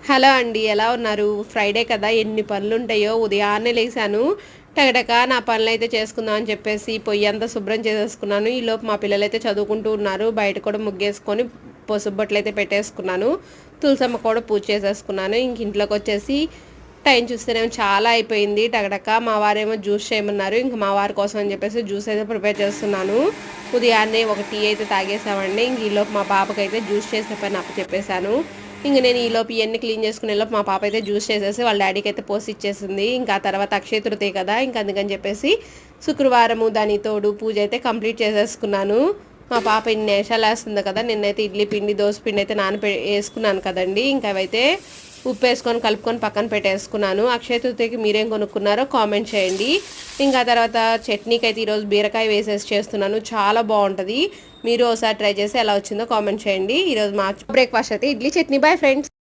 Hello అండి, ఎలా ఉన్నారు? ఫ్రైడే కదా, ఎన్ని పనులుంటాయో. ఉదయాన్నే లేసాను. టకటక నా పనులైతే చేసుకుందాం అని చెప్పేసి పొయ్యి అంతా శుభ్రం చేసేసుకున్నాను. ఈలోపు మా పిల్లలైతే చదువుకుంటూ ఉన్నారు. బయట కూడా ముగ్గేసుకొని పసుపు బొట్లయితే పెట్టేసుకున్నాను. తులసమ్మ కూడా పూజ చేసేసుకున్నాను. ఇంక ఇంట్లోకొచ్చేసి టైం చూస్తేనేమో చాలా అయిపోయింది. టకటక మా వారేమో జ్యూస్ చేయమన్నారు. ఇంక మా వారి కోసం అని చెప్పేసి జ్యూస్ అయితే ప్రిపేర్ చేస్తున్నాను. ఉదయాన్నే ఒక టీ అయితే తాగేసామండి. ఇంక ఈలోపు మా పాపకైతే జ్యూస్ చేసే పని అప్పచెప్పేశాను. ఇంక నేను ఈలోపు ఇవన్నీ క్లీన్ చేసుకునేలోపు మా పాప అయితే జ్యూస్ చేసేసి వాళ్ళ డాడీకి అయితే పోసి ఇచ్చేసింది. ఇంకా ఆ తర్వాత అక్షయ తృతీయ కదా, ఇంక అందుకని చెప్పేసి శుక్రవారము దాని తోడు పూజ అయితే కంప్లీట్ చేసేసుకున్నాను. మా పాప ఇన్ని నేషాలు వేస్తుంది కదా, నిన్నైతే ఇడ్లీ పిండి దోశ పిండి అయితే వేసుకున్నాను కదండి. ఇంకా అవైతే ఉప్పు వేసుకొని కలుపుకొని పక్కన పెట్టేసుకున్నాను. అక్షయ తృతీయకి మీరేం కొనుక్కున్నారో కామెంట్ చేయండి. ఇంకా తర్వాత చట్నీకి అయితే ఈరోజు బీరకాయ వేసేసి చేస్తున్నాను. చాలా బాగుంటుంది. మీరు ఒకసారి ట్రై చేసి ఎలా వచ్చిందో కామెంట్ చేయండి. ఈరోజు మా బ్రేక్ఫాస్ట్ అయితే ఇడ్లీ చట్నీ. Bye friends.